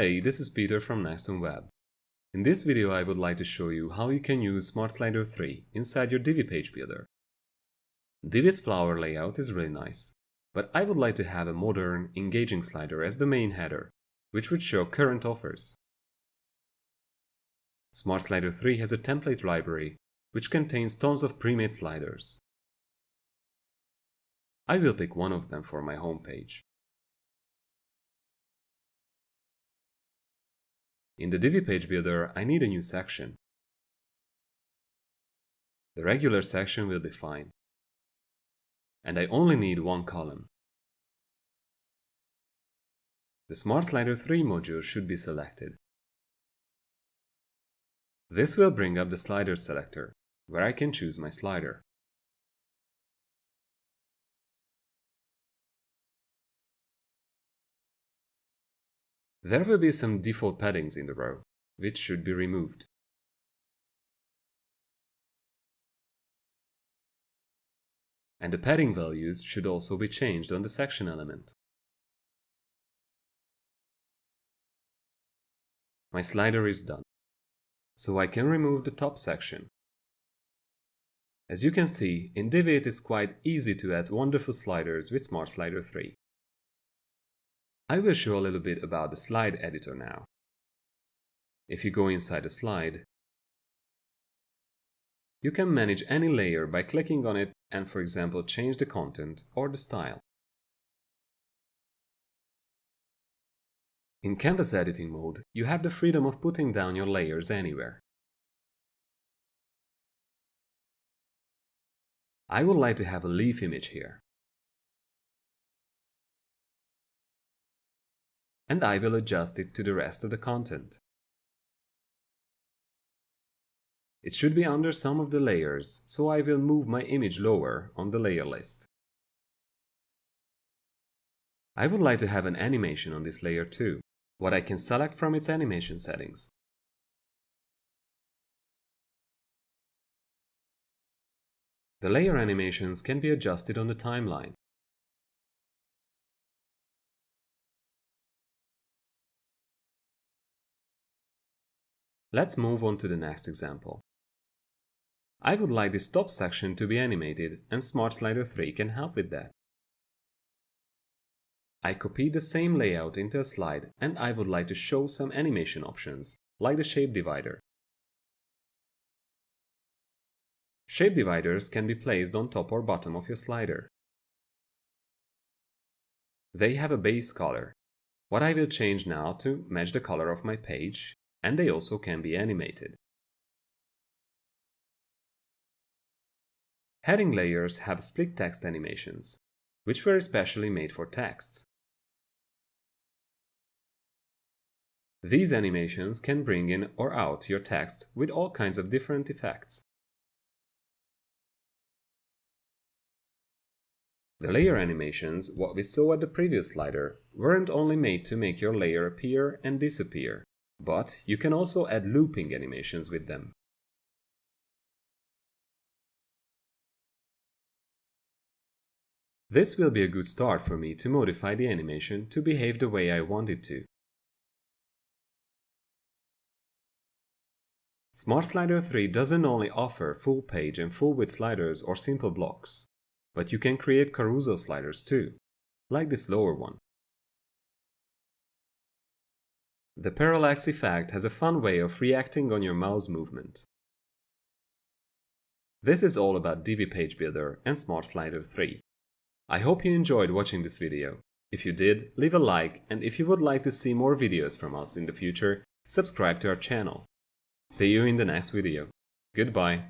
Hey, this is Peter from Next on Web. In this video I would like to show you how you can use Smart Slider 3 inside your Divi Page Builder. Divi's flower layout is really nice, but I would like to have a modern, engaging slider as the main header, which would show current offers. Smart Slider 3 has a template library which contains tons of pre-made sliders. I will pick one of them for my homepage. In the Divi Page Builder, I need a new section. The regular section will be fine. And I only need one column. The Smart Slider 3 module should be selected. This will bring up the slider selector, where I can choose my slider. There will be some default paddings in the row, which should be removed. And the padding values should also be changed on the section element. My slider is done, so I can remove the top section. As you can see, in Divi it is quite easy to add wonderful sliders with Smart Slider 3. I will show a little bit about the slide editor now. If you go inside a slide, you can manage any layer by clicking on it and, for example, change the content or the style. In canvas editing mode, you have the freedom of putting down your layers anywhere. I would like to have a leaf image here. And I will adjust it to the rest of the content. It should be under some of the layers, so I will move my image lower on the layer list. I would like to have an animation on this layer too, what I can select from its animation settings. The layer animations can be adjusted on the timeline. Let's move on to the next example. I would like this top section to be animated, and Smart Slider 3 can help with that. I copied the same layout into a slide, and I would like to show some animation options, like the shape divider. Shape dividers can be placed on top or bottom of your slider. They have a base color, what I will change now to match the color of my page, and they also can be animated. Heading layers have split text animations, which were especially made for texts. These animations can bring in or out your text with all kinds of different effects. The layer animations, what we saw at the previous slider, weren't only made to make your layer appear and disappear, but you can also add looping animations with them. This will be a good start for me to modify the animation to behave the way I want it to. Smart Slider 3 doesn't only offer full page and full width sliders or simple blocks, but you can create carousel sliders too, like this lower one. The parallax effect has a fun way of reacting on your mouse movement. This is all about Divi Page Builder and Smart Slider 3. I hope you enjoyed watching this video. If you did, leave a like, and if you would like to see more videos from us in the future, subscribe to our channel. See you in the next video. Goodbye.